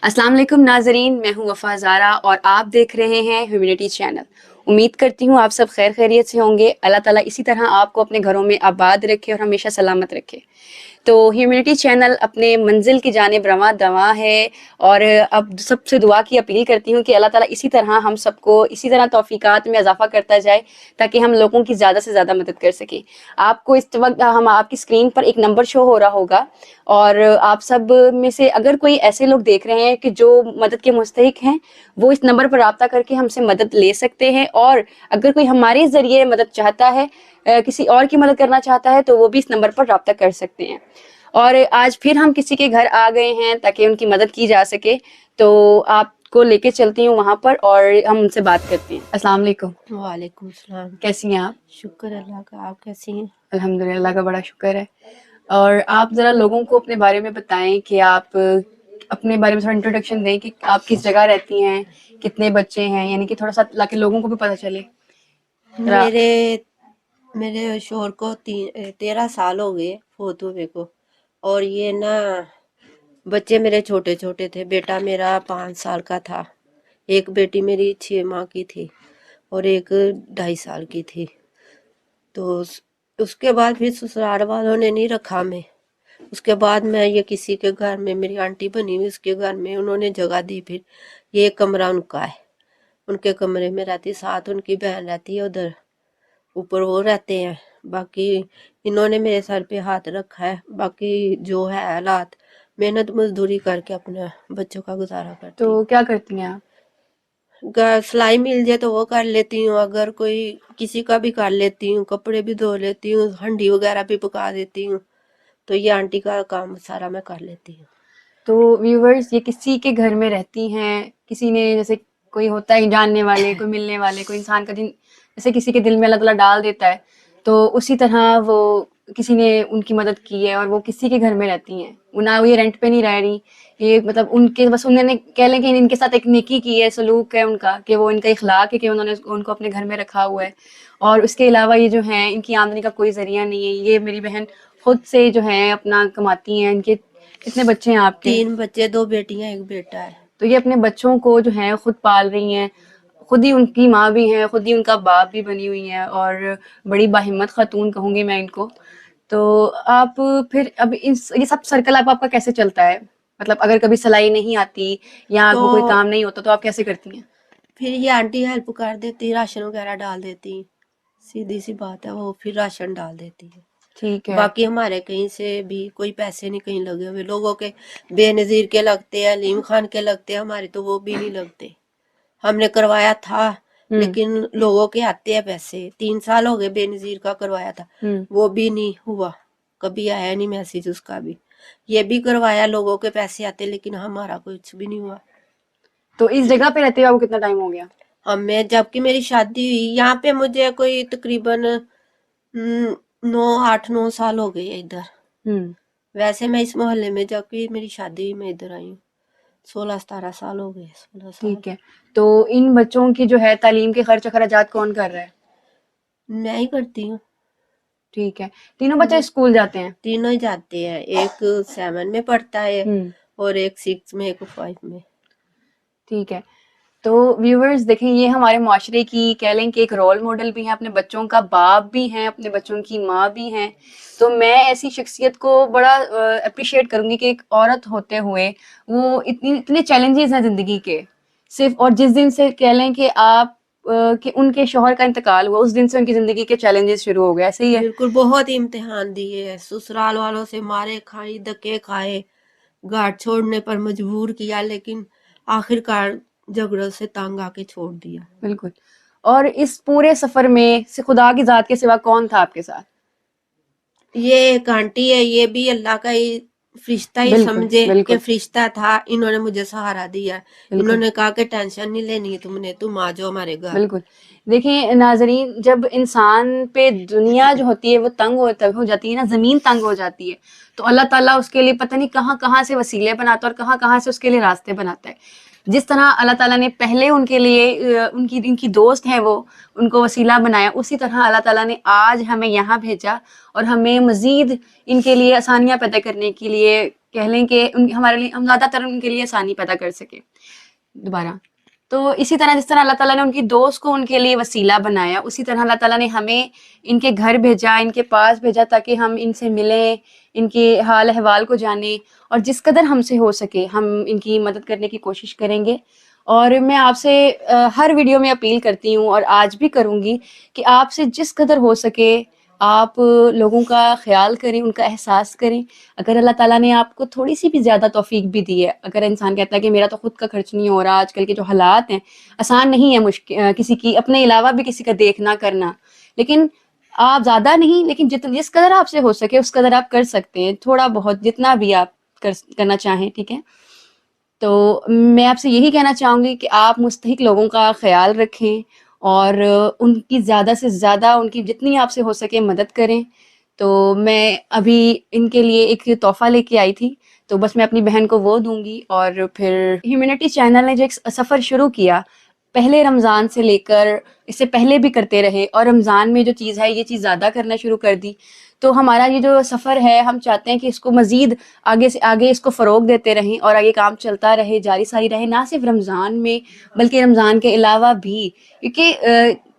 अस्सलाम वालेकुम नाजरीन, मैं हूं वफा ज़ारा और आप देख रहे हैं ह्यूमैनिटी चैनल। उम्मीद करती हूं आप सब खैर खैरियत से होंगे। अल्लाह ताला इसी तरह आपको अपने घरों में आबाद रखे और हमेशा सलामत रखे। तो ह्यूमैनिटी चैनल अपने मंजिल की जानिब रवां दवां है और अब सबसे दुआ की अपील करती हूँ कि अल्लाह ताला इसी तरह हम सबको इसी तरह तौफीकात में इजाफा करता जाए ताकि हम लोगों की ज़्यादा से ज़्यादा मदद कर सकें। आपको इस वक्त हम आपकी स्क्रीन पर एक नंबर शो हो रहा होगा और आप सब में से अगर कोई ऐसे लोग देख रहे हैं कि जो मदद के मुस्तहिक हैं, वो इस नंबर पर राब्ता करके हमसे मदद ले सकते हैं। और अगर कोई हमारे ज़रिए मदद चाहता है, किसी और की मदद करना चाहता है, तो वो भी इस नंबर पर राब्ता कर सकते हैं। और आज फिर हम किसी के घर आ गए हैं ताकि उनकी मदद की जा सके, तो आपको लेके चलती हूँ वहाँ पर और हम उनसे बात करते हैं। अस्सलाम वालेकुम। वालेकुम सलाम। कैसी हैं आप? शुक्र अल्लाह का, आप कैसी हैं? अल्हम्दुलिल्लाह, अल्लाह का बड़ा शुक्र है। और आप ज़रा लोगों को अपने बारे में बताएं कि आप अपने बारे में थोड़ा इंट्रोडक्शन दें कि आप किस जगह रहती हैं, कितने बच्चे हैं, यानी कि थोड़ा सा ताकि लोगों को भी पता चले। मेरे मेरे शोहर को 13 साल हो गए फोत हुए को, और ये ना बच्चे मेरे छोटे छोटे थे। बेटा मेरा 5 साल का था, एक बेटी मेरी 6 माह की थी और एक 2.5 साल की थी। तो उसके बाद फिर ससुराल वालों ने नहीं रखा मैं। उसके बाद मैं ये किसी के घर में, मेरी आंटी बनी हुई, उसके घर में उन्होंने जगह दी। फिर ये कमरा उनका है, उनके कमरे में रहती, साथ उनकी बहन रहती है, उधर ऊपर वो रहते हैं। बाकी इन्होंने मेरे सर पे हाथ रखा है। बाकी जो है हालात, मेहनत मजदूरी करके अपने बच्चों का गुजारा करती तो हूँ। क्या करती हैं आप? सिलाई मिल जाए तो वो कर लेती हूँ, अगर कोई किसी का भी कर लेती हूँ, कपड़े भी धो लेती हूँ, हंडी वगैरह भी पका देती हूँ। तो ये आंटी का काम सारा मैं कर लेती हूँ। तो व्यूवर्स, ये किसी के घर में रहती हैं, किसी ने जैसे कोई होता है जानने वाले, कोई मिलने वाले, कोई इंसान का दिन जैसे किसी के दिल में अल्लाह ताला डाल देता है, तो उसी तरह वो किसी ने उनकी मदद की है और वो किसी के घर में रहती हैं। ना वो ये रेंट पे नहीं रह रही, ये मतलब उनके बस उन्होंने कह लें कि इनके साथ एक नेकी की है, सलूक है उनका, कि वो इनका इखलाक है कि उन्होंने उनको अपने घर में रखा हुआ है। और उसके अलावा ये जो हैं, इनकी आमदनी का कोई ज़रिया नहीं है। ये मेरी बहन खुद से जो है अपना कमाती हैं। इनके कितने बच्चे हैं आपके? 3 बच्चे, 2 बेटियां, 1 बेटा है। तो ये अपने बच्चों को जो है खुद पाल रही हैं, खुद ही उनकी माँ भी हैं, खुद ही उनका बाप भी बनी हुई हैं और बड़ी बाहिम्मत खातून कहूँगी मैं इनको। तो आप फिर अब इस ये सब सर्कल आपका कैसे चलता है? मतलब अगर कभी सिलाई नहीं आती या तो आपको कोई काम नहीं होता तो आप कैसे करती हैं? फिर ये आंटी हेल्प कर देती, राशन वगैरह डाल देती, सीधी सी बात है, वो फिर राशन डाल देती है। ठीक है। बाकी हमारे कहीं से भी कोई पैसे नहीं कहीं लगे हुए। लोगों के बेनजीर के लगते हैं, अलीम खान के लगते हैं, हमारे तो वो भी नहीं लगते। हमने करवाया था लेकिन लोगों के आते हैं पैसे। 3 साल हो गए बेनजीर का करवाया था, वो भी नहीं हुआ, कभी आया नहीं मैसेज उसका भी। ये भी करवाया, लोगों के पैसे आते, लेकिन हमारा कुछ भी नहीं हुआ। तो इस जगह पे रहते हुए आपको कितना टाइम हो गया? हमें जबकि मेरी शादी हुई यहाँ पे, मुझे कोई तकरीबन 8-9 साल हो गए इधर। वैसे मैं इस मोहल्ले में, जबकि मेरी शादी हुई मैं इधर आई हूँ, 16-17 साल हो गए, 16 साल। ठीक है। तो इन बच्चों की जो है तालीम के खर्च अखराजात कौन कर रहा है? मैं ही करती हूँ। ठीक है। तीनों बच्चे स्कूल जाते हैं? तीनों ही जाते हैं, एक 7 में पढ़ता है और एक 6 में, एक 5 में। ठीक है। तो व्यूअर्स देखें, ये हमारे माशरे की कह लें कि एक रोल मॉडल भी हैं, अपने बच्चों का बाप भी हैं, अपने बच्चों की माँ भी हैं। तो मैं ऐसी शख्सियत को बड़ा अप्रिशिएट करूँगी कि एक औरत होते हुए वो इतने चैलेंजेस हैं ज़िंदगी के सिर्फ, और जिस दिन से कह लें कि आप कि उनके शौहर का इंतकाल हुआ, उस दिन से उनकी ज़िंदगी के चैलेंजेस शुरू हो गए। ऐसे ही है? बिल्कुल, बहुत इम्तिहान दिए, ससुराल वालों से मारे खाई, धक्के खाए, घर छोड़ने पर मजबूर किया, लेकिन आखिरकार झगड़ों से तंग आके छोड़ दिया। बिल्कुल। और इस पूरे सफर में से खुदा की जात के सिवा कौन था आपके साथ? ये एक आंटी है, ये भी अल्लाह का ही फरिश्ता ही समझे कि फरिश्ता था। इन्होंने मुझे सहारा दिया, इन्होंने कहा कि टेंशन नहीं लेनी तुमने, तुम आ जाओ हमारे घर। बिल्कुल। देखिए नाजरीन, जब इंसान पे दुनिया जो होती है वो तंग हो जाती है ना, ज़मीन तंग हो जाती है, तो अल्लाह ताला उसके लिए पता नहीं कहाँ कहाँ से वसीले बनाता है और कहाँ कहाँ से उसके लिए रास्ते बनाता है। जिस तरह अल्लाह ताला ने पहले उनके लिए इनकी दोस्त है वो, उनको वसीला बनाया, उसी तरह अल्लाह ताला ने आज हमें यहाँ भेजा और हमें मज़ीद इनके लिए आसानियाँ पैदा करने के लिए کہہ لیں کہ ہمارے لیے ہم زیادہ تر ان کے لیے آسانی پیدا کر سکیں دوبارہ. تو اسی طرح جس طرح اللہ تعالیٰ نے ان کی دوست کو ان کے لیے وسیلہ بنایا، اسی طرح اللہ تعالیٰ نے ہمیں ان کے گھر بھیجا، ان کے پاس بھیجا تاکہ ہم ان سے ملیں، ان کے حال احوال کو جانیں، اور جس قدر ہم سے ہو سکے ہم ان کی مدد کرنے کی کوشش کریں گے. اور میں آپ سے ہر ویڈیو میں اپیل کرتی ہوں اور آج بھی کروں گی کہ آپ سے جس قدر ہو سکے آپ لوگوں کا خیال کریں، ان کا احساس کریں. اگر اللہ تعالیٰ نے آپ کو تھوڑی سی بھی زیادہ توفیق بھی دی ہے، اگر انسان کہتا ہے کہ میرا تو خود کا خرچ نہیں ہو رہا، آج کل کے جو حالات ہیں آسان نہیں ہے، کسی کی اپنے علاوہ بھی کسی کا دیکھنا کرنا، لیکن آپ زیادہ نہیں، لیکن جس قدر آپ سے ہو سکے اس قدر آپ کر سکتے ہیں، تھوڑا بہت جتنا بھی آپ کرنا چاہیں. ٹھیک ہے، تو میں آپ سے یہی کہنا چاہوں گی کہ آپ مستحق لوگوں کا خیال رکھیں اور ان کی زیادہ سے زیادہ ان کی جتنی آپ سے ہو سکے مدد کریں. تو میں ابھی ان کے لیے ایک تحفہ لے کے آئی تھی، تو بس میں اپنی بہن کو وہ دوں گی. اور پھر ہیومینٹی چینل نے جو ایک سفر شروع کیا پہلے رمضان سے لے کر، اس سے پہلے بھی کرتے رہے، اور رمضان میں جو چیز ہے یہ چیز زیادہ کرنا شروع کر دی. تو ہمارا یہ جو سفر ہے ہم چاہتے ہیں کہ اس کو مزید آگے سے آگے اس کو فروغ دیتے رہیں اور آگے کام چلتا رہے، جاری ساری رہے، نہ صرف رمضان میں بلکہ رمضان کے علاوہ بھی. کیونکہ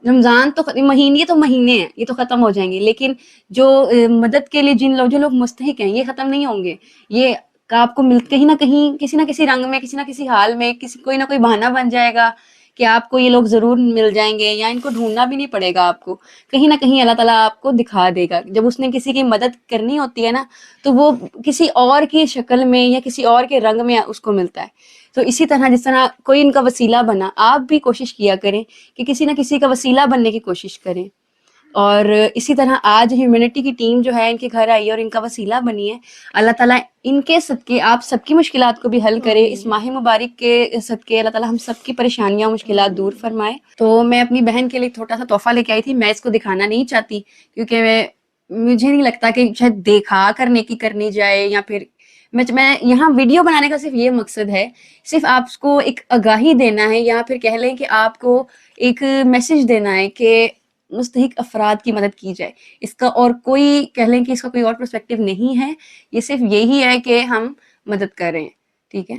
رمضان تو مہینے، یہ تو مہینے ہیں، یہ تو ختم ہو جائیں گے، لیکن جو مدد کے لیے جو لوگ مستحق ہیں یہ ختم نہیں ہوں گے. یہ آپ کو کہیں نہ کہیں کسی نہ کسی رنگ میں، کسی نہ کسی حال میں، کوئی نہ کوئی بہانہ بن جائے گا کہ آپ کو یہ لوگ ضرور مل جائیں گے، یا ان کو ڈھونڈنا بھی نہیں پڑے گا آپ کو. کہیں نہ کہیں اللہ تعالیٰ آپ کو دکھا دے گا. جب اس نے کسی کی مدد کرنی ہوتی ہے نا تو وہ کسی اور کی شکل میں یا کسی اور کے رنگ میں اس کو ملتا ہے. تو اسی طرح جس طرح کوئی ان کا وسیلہ بنا، آپ بھی کوشش کیا کریں کہ کسی نہ کسی کا وسیلہ بننے کی کوشش کریں. اور اسی طرح آج ہیومینٹی کی ٹیم جو ہے ان کے گھر آئی ہے اور ان کا وسیلہ بنی ہے. اللہ تعالیٰ ان کے صدقے آپ سب کی مشکلات کو بھی حل کرے. اس ماہ مبارک کے صدقے اللہ تعالیٰ ہم سب کی پریشانیاں مشکلات دور فرمائے. تو میں اپنی بہن کے لیے چھوٹا سا تحفہ لے کے آئی تھی. میں اس کو دکھانا نہیں چاہتی کیونکہ مجھے نہیں لگتا کہ شاید دیکھا کرنے کی کرنی جائے، یا پھر میں یہاں ویڈیو بنانے کا صرف یہ مقصد ہے، صرف آپ کو ایک آگاہی دینا ہے، یا پھر کہہ لیں کہ آپ کو ایک میسج دینا ہے کہ مستحق افراد کی مدد کی جائے. اس کا اور کوئی کہہ لیں کہ اس کا کوئی اور پرسپیکٹیو نہیں ہے، یہ صرف یہی ہے کہ ہم مدد کریں. ٹھیک ہے،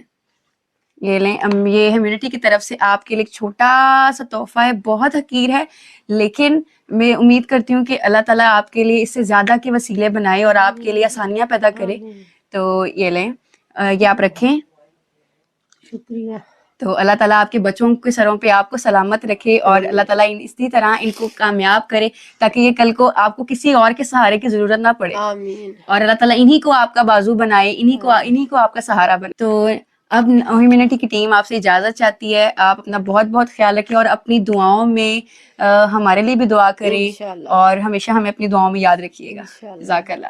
یہ لیں، یہ ہیومینٹی کی طرف سے آپ کے لیے ایک چھوٹا سا تحفہ ہے، بہت حقیر ہے، لیکن میں امید کرتی ہوں کہ اللہ تعالیٰ آپ کے لیے اس سے زیادہ کے وسیلے بنائے اور آپ کے لیے آسانیاں پیدا کرے. تو یہ لیں، یہ آپ رکھیں. شکریہ. تو اللہ تعالیٰ آپ کے بچوں کے سروں پہ آپ کو سلامت رکھے، اور اللہ تعالیٰ اسی طرح ان کو کامیاب کرے تاکہ یہ کل کو آپ کو کسی اور کے سہارے کی ضرورت نہ پڑے. آمین. اور اللہ تعالیٰ انہی کو آپ کا بازو بنائے، انہی کو آپ کا سہارا بنائے. تو اب ہیومینٹی کی ٹیم آپ سے اجازت چاہتی ہے. آپ اپنا بہت بہت خیال رکھیں اور اپنی دعاؤں میں ہمارے لیے بھی دعا کریں، انشاءاللہ. اور ہمیشہ ہمیں اپنی دعاؤں میں یاد رکھیے گا. انشاءاللہ. جزاک اللہ.